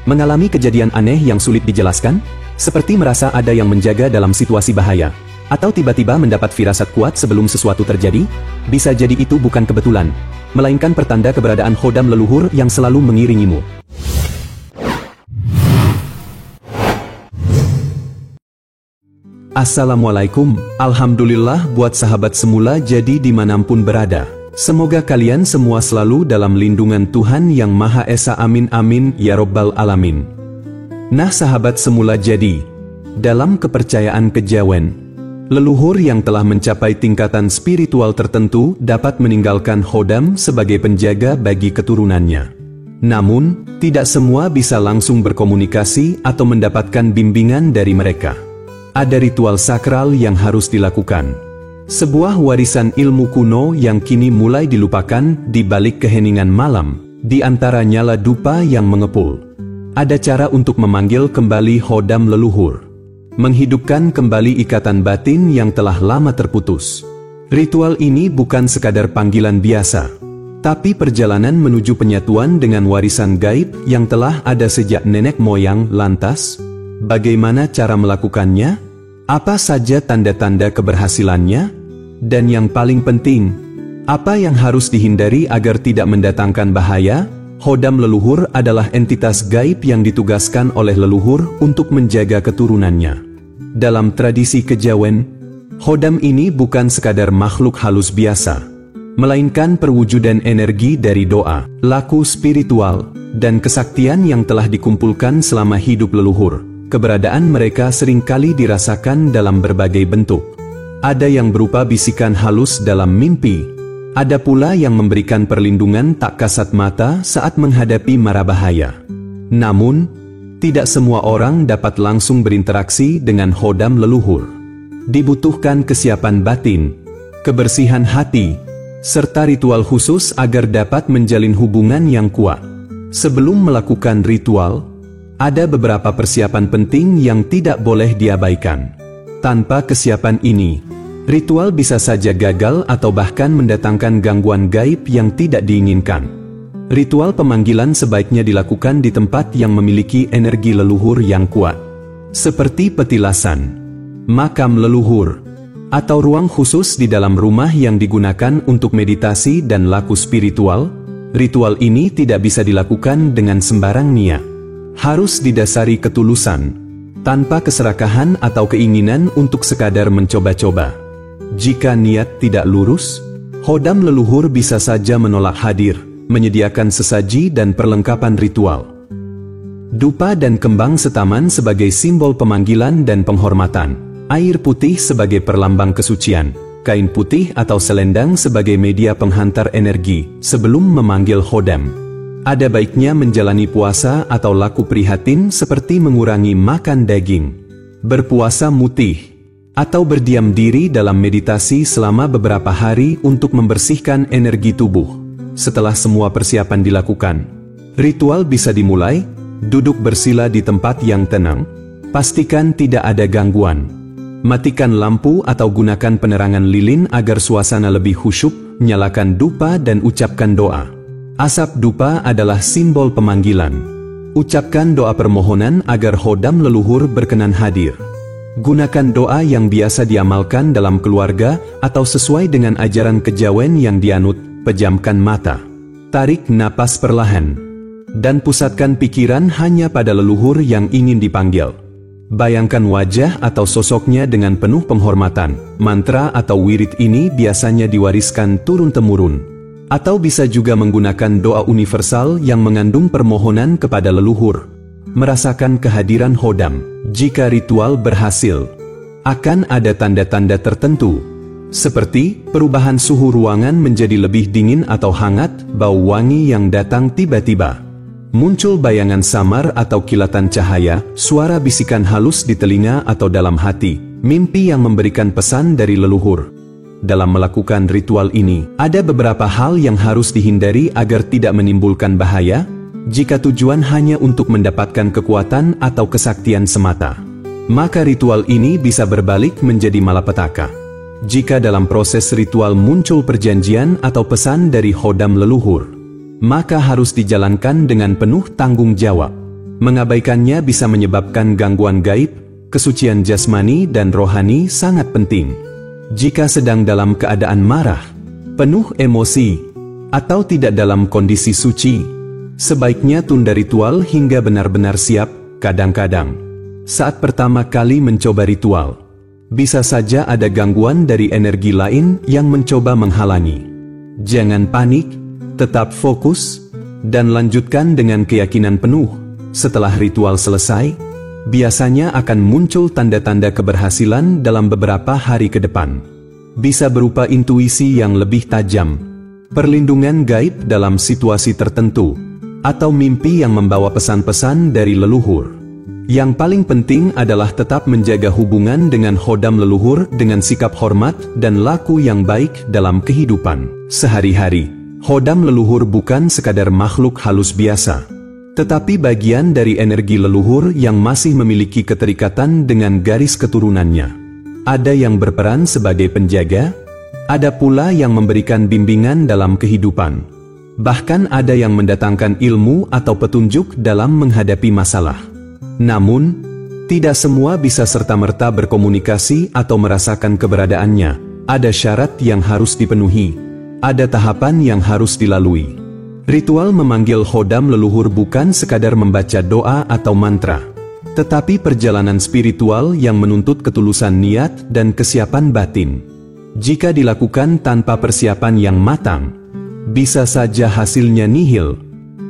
Mengalami kejadian aneh yang sulit dijelaskan, seperti merasa ada yang menjaga dalam situasi bahaya, atau tiba-tiba mendapat firasat kuat sebelum sesuatu terjadi, bisa jadi itu bukan kebetulan, melainkan pertanda keberadaan khodam leluhur yang selalu mengiringimu. Assalamualaikum, Alhamdulillah buat sahabat semula jadi dimanapun berada. Semoga kalian semua selalu dalam lindungan Tuhan Yang Maha Esa, amin amin ya robbal alamin. Nah sahabat semula, jadi dalam kepercayaan kejawen, leluhur yang telah mencapai tingkatan spiritual tertentu dapat meninggalkan khodam sebagai penjaga bagi keturunannya. Namun, tidak semua bisa langsung berkomunikasi atau mendapatkan bimbingan dari mereka. Ada ritual sakral yang harus dilakukan. Sebuah warisan ilmu kuno yang kini mulai dilupakan di balik keheningan malam, di antara nyala dupa yang mengepul. Ada cara untuk memanggil kembali khodam leluhur, menghidupkan kembali ikatan batin yang telah lama terputus. Ritual ini bukan sekadar panggilan biasa, tapi perjalanan menuju penyatuan dengan warisan gaib yang telah ada sejak nenek moyang. Lantas, bagaimana cara melakukannya? Apa saja tanda-tanda keberhasilannya? Dan yang paling penting, apa yang harus dihindari agar tidak mendatangkan bahaya? Khodam leluhur adalah entitas gaib yang ditugaskan oleh leluhur untuk menjaga keturunannya. Dalam tradisi kejawen, khodam ini bukan sekadar makhluk halus biasa, melainkan perwujudan energi dari doa, laku spiritual, dan kesaktian yang telah dikumpulkan selama hidup leluhur. Keberadaan mereka seringkali dirasakan dalam berbagai bentuk. Ada yang berupa bisikan halus dalam mimpi, ada pula yang memberikan perlindungan tak kasat mata saat menghadapi mara bahaya. Namun, tidak semua orang dapat langsung berinteraksi dengan khodam leluhur. Dibutuhkan kesiapan batin, kebersihan hati, serta ritual khusus agar dapat menjalin hubungan yang kuat. Sebelum melakukan ritual, ada beberapa persiapan penting yang tidak boleh diabaikan. Tanpa kesiapan ini, ritual bisa saja gagal atau bahkan mendatangkan gangguan gaib yang tidak diinginkan. Ritual pemanggilan sebaiknya dilakukan di tempat yang memiliki energi leluhur yang kuat, seperti petilasan, makam leluhur, atau ruang khusus di dalam rumah yang digunakan untuk meditasi dan laku spiritual. Ritual ini tidak bisa dilakukan dengan sembarang niat. Harus didasari ketulusan, tanpa keserakahan atau keinginan untuk sekadar mencoba-coba. Jika niat tidak lurus, khodam leluhur bisa saja menolak hadir, menyediakan sesaji dan perlengkapan ritual. Dupa dan kembang setaman sebagai simbol pemanggilan dan penghormatan, air putih sebagai perlambang kesucian, kain putih atau selendang sebagai media penghantar energi sebelum memanggil khodam. Ada baiknya menjalani puasa atau laku prihatin seperti mengurangi makan daging, berpuasa mutih, atau berdiam diri dalam meditasi selama beberapa hari untuk membersihkan energi tubuh. Setelah semua persiapan dilakukan, ritual bisa dimulai. Duduk bersila di tempat yang tenang, pastikan tidak ada gangguan. Matikan lampu atau gunakan penerangan lilin agar suasana lebih khusyuk. Nyalakan dupa dan ucapkan doa. Asap dupa adalah simbol pemanggilan. Ucapkan doa permohonan agar khodam leluhur berkenan hadir. Gunakan doa yang biasa diamalkan dalam keluarga atau sesuai dengan ajaran kejawen yang dianut. Pejamkan mata, tarik napas perlahan, dan pusatkan pikiran hanya pada leluhur yang ingin dipanggil. Bayangkan wajah atau sosoknya dengan penuh penghormatan. Mantra atau wirid ini biasanya diwariskan turun-temurun, atau bisa juga menggunakan doa universal yang mengandung permohonan kepada leluhur. Merasakan kehadiran khodam. Jika ritual berhasil, akan ada tanda-tanda tertentu, seperti perubahan suhu ruangan menjadi lebih dingin atau hangat, bau wangi yang datang tiba-tiba, muncul bayangan samar atau kilatan cahaya, suara bisikan halus di telinga atau dalam hati, mimpi yang memberikan pesan dari leluhur. Dalam melakukan ritual ini, ada beberapa hal yang harus dihindari agar tidak menimbulkan bahaya. Jika tujuan hanya untuk mendapatkan kekuatan atau kesaktian semata, maka ritual ini bisa berbalik menjadi malapetaka. Jika dalam proses ritual muncul perjanjian atau pesan dari khodam leluhur, maka harus dijalankan dengan penuh tanggung jawab. Mengabaikannya bisa menyebabkan gangguan gaib, kesucian jasmani dan rohani sangat penting. Jika sedang dalam keadaan marah, penuh emosi, atau tidak dalam kondisi suci, sebaiknya tunda ritual hingga benar-benar siap. Kadang-kadang, saat pertama kali mencoba ritual, bisa saja ada gangguan dari energi lain yang mencoba menghalangi. Jangan panik, tetap fokus, dan lanjutkan dengan keyakinan penuh. Setelah ritual selesai, biasanya akan muncul tanda-tanda keberhasilan dalam beberapa hari ke depan. Bisa berupa intuisi yang lebih tajam, perlindungan gaib dalam situasi tertentu, atau mimpi yang membawa pesan-pesan dari leluhur. Yang paling penting adalah tetap menjaga hubungan dengan khodam leluhur dengan sikap hormat dan laku yang baik dalam kehidupan sehari-hari. Khodam leluhur bukan sekadar makhluk halus biasa, tetapi bagian dari energi leluhur yang masih memiliki keterikatan dengan garis keturunannya. Ada yang berperan sebagai penjaga, ada pula yang memberikan bimbingan dalam kehidupan. Bahkan ada yang mendatangkan ilmu atau petunjuk dalam menghadapi masalah. Namun, tidak semua bisa serta-merta berkomunikasi atau merasakan keberadaannya. Ada syarat yang harus dipenuhi, ada tahapan yang harus dilalui. Ritual memanggil khodam leluhur bukan sekadar membaca doa atau mantra, tetapi perjalanan spiritual yang menuntut ketulusan niat dan kesiapan batin. Jika dilakukan tanpa persiapan yang matang, bisa saja hasilnya nihil,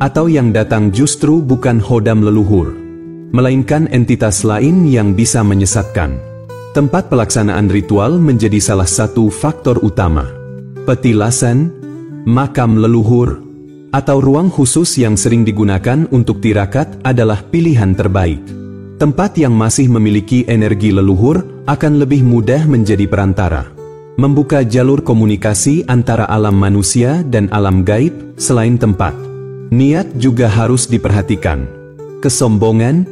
atau yang datang justru bukan khodam leluhur, melainkan entitas lain yang bisa menyesatkan. Tempat pelaksanaan ritual menjadi salah satu faktor utama. Petilasan, makam leluhur, atau ruang khusus yang sering digunakan untuk tirakat adalah pilihan terbaik. Tempat yang masih memiliki energi leluhur akan lebih mudah menjadi perantara, membuka jalur komunikasi antara alam manusia dan alam gaib. Selain tempat, niat juga harus diperhatikan. Kesombongan,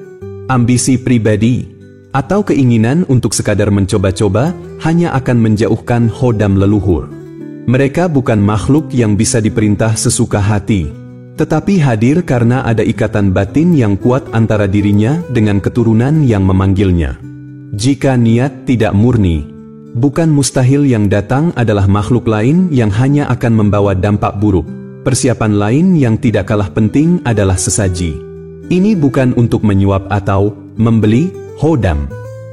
ambisi pribadi, atau keinginan untuk sekadar mencoba-coba hanya akan menjauhkan khodam leluhur. Mereka bukan makhluk yang bisa diperintah sesuka hati, tetapi hadir karena ada ikatan batin yang kuat antara dirinya dengan keturunan yang memanggilnya. Jika niat tidak murni, bukan mustahil yang datang adalah makhluk lain yang hanya akan membawa dampak buruk. Persiapan lain yang tidak kalah penting adalah sesaji. Ini bukan untuk menyuap atau membeli khodam,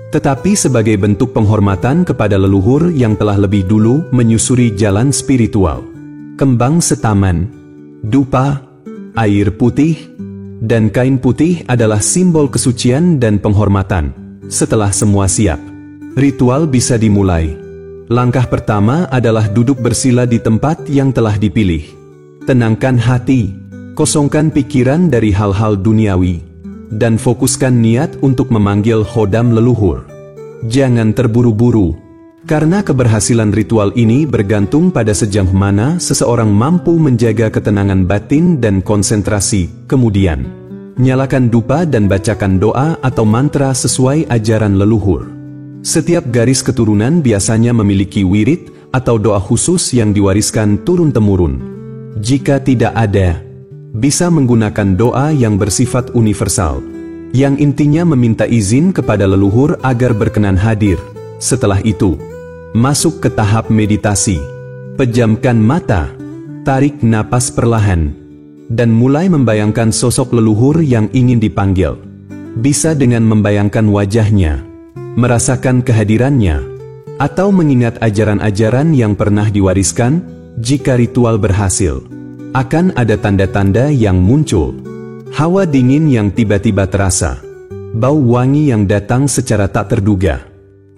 tetapi sebagai bentuk penghormatan kepada leluhur yang telah lebih dulu menyusuri jalan spiritual. Kembang setaman, dupa, air putih, dan kain putih adalah simbol kesucian dan penghormatan. Setelah semua siap, ritual bisa dimulai. Langkah pertama adalah duduk bersila di tempat yang telah dipilih. Tenangkan hati, kosongkan pikiran dari hal-hal duniawi, dan fokuskan niat untuk memanggil khodam leluhur. Jangan terburu-buru, karena keberhasilan ritual ini bergantung pada sejauh mana seseorang mampu menjaga ketenangan batin dan konsentrasi. Kemudian, nyalakan dupa dan bacakan doa atau mantra sesuai ajaran leluhur. Setiap garis keturunan biasanya memiliki wirid atau doa khusus yang diwariskan turun-temurun. Jika tidak ada, bisa menggunakan doa yang bersifat universal, yang intinya meminta izin kepada leluhur agar berkenan hadir. Setelah itu, masuk ke tahap meditasi. Pejamkan mata, tarik napas perlahan, dan mulai membayangkan sosok leluhur yang ingin dipanggil. Bisa dengan membayangkan wajahnya, merasakan kehadirannya, atau mengingat ajaran-ajaran yang pernah diwariskan. Jika ritual berhasil, akan ada tanda-tanda yang muncul. Hawa dingin yang tiba-tiba terasa, bau wangi yang datang secara tak terduga,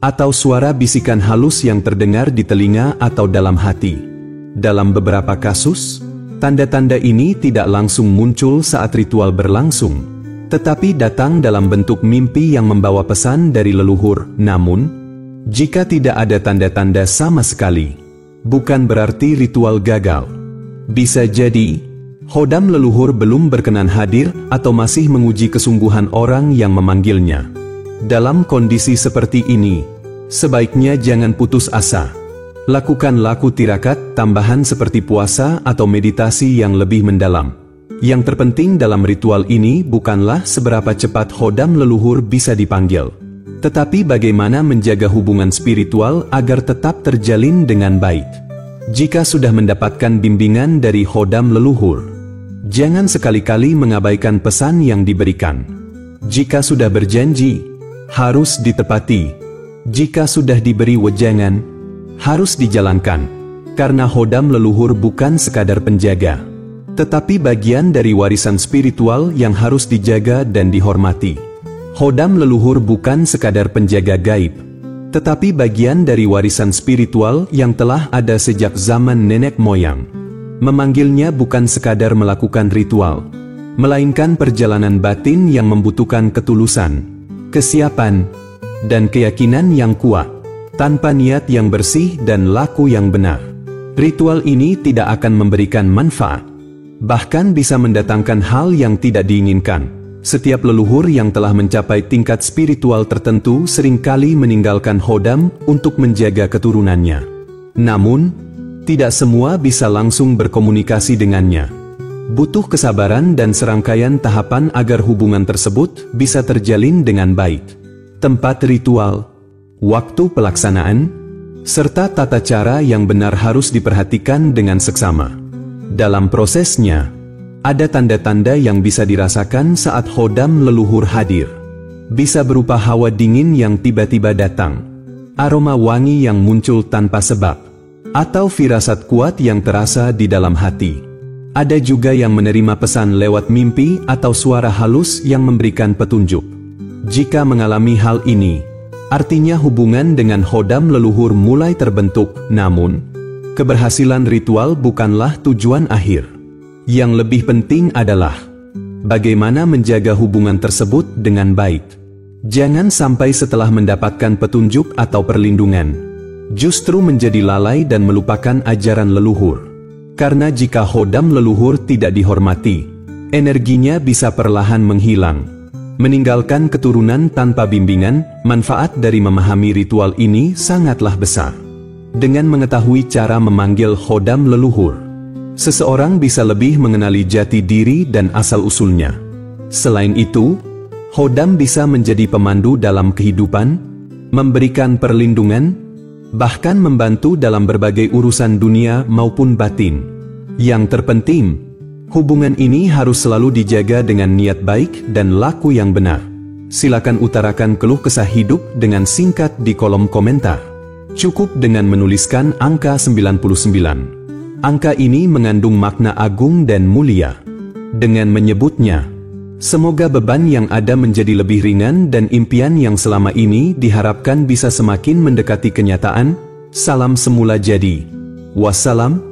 atau suara bisikan halus yang terdengar di telinga atau dalam hati. Dalam beberapa kasus, tanda-tanda ini tidak langsung muncul saat ritual berlangsung, tetapi datang dalam bentuk mimpi yang membawa pesan dari leluhur. Namun, jika tidak ada tanda-tanda sama sekali, bukan berarti ritual gagal. Bisa jadi, khodam leluhur belum berkenan hadir atau masih menguji kesungguhan orang yang memanggilnya. Dalam kondisi seperti ini, sebaiknya jangan putus asa. Lakukan laku tirakat tambahan seperti puasa atau meditasi yang lebih mendalam. Yang terpenting dalam ritual ini bukanlah seberapa cepat khodam leluhur bisa dipanggil, tetapi bagaimana menjaga hubungan spiritual agar tetap terjalin dengan baik. Jika sudah mendapatkan bimbingan dari khodam leluhur, jangan sekali-kali mengabaikan pesan yang diberikan. Jika sudah berjanji, harus ditepati. Jika sudah diberi wejangan, harus dijalankan. Karena khodam leluhur bukan sekadar penjaga, tetapi bagian dari warisan spiritual yang harus dijaga dan dihormati. Khodam leluhur bukan sekadar penjaga gaib, tetapi bagian dari warisan spiritual yang telah ada sejak zaman nenek moyang. Memanggilnya bukan sekadar melakukan ritual, melainkan perjalanan batin yang membutuhkan ketulusan, kesiapan, dan keyakinan yang kuat, tanpa niat yang bersih dan laku yang benar. Ritual ini tidak akan memberikan manfaat, bahkan bisa mendatangkan hal yang tidak diinginkan. Setiap leluhur yang telah mencapai tingkat spiritual tertentu seringkali meninggalkan khodam untuk menjaga keturunannya. Namun, tidak semua bisa langsung berkomunikasi dengannya. Butuh kesabaran dan serangkaian tahapan agar hubungan tersebut bisa terjalin dengan baik. Tempat ritual, waktu pelaksanaan, serta tata cara yang benar harus diperhatikan dengan seksama. Dalam prosesnya, ada tanda-tanda yang bisa dirasakan saat khodam leluhur hadir. Bisa berupa hawa dingin yang tiba-tiba datang, aroma wangi yang muncul tanpa sebab, atau firasat kuat yang terasa di dalam hati. Ada juga yang menerima pesan lewat mimpi atau suara halus yang memberikan petunjuk. Jika mengalami hal ini, artinya hubungan dengan khodam leluhur mulai terbentuk. Namun, keberhasilan ritual bukanlah tujuan akhir. Yang lebih penting adalah bagaimana menjaga hubungan tersebut dengan baik. Jangan sampai setelah mendapatkan petunjuk atau perlindungan, justru menjadi lalai dan melupakan ajaran leluhur. Karena jika khodam leluhur tidak dihormati, energinya bisa perlahan menghilang, meninggalkan keturunan tanpa bimbingan. Manfaat dari memahami ritual ini sangatlah besar. Dengan mengetahui cara memanggil khodam leluhur, seseorang bisa lebih mengenali jati diri dan asal-usulnya. Selain itu, khodam bisa menjadi pemandu dalam kehidupan, memberikan perlindungan, bahkan membantu dalam berbagai urusan dunia maupun batin. Yang terpenting, hubungan ini harus selalu dijaga dengan niat baik dan laku yang benar. Silakan utarakan keluh kesah hidup dengan singkat di kolom komentar. Cukup dengan menuliskan angka 99. Angka ini mengandung makna agung dan mulia. Dengan menyebutnya, semoga beban yang ada menjadi lebih ringan dan impian yang selama ini diharapkan bisa semakin mendekati kenyataan. Salam semula jadi. Wassalam.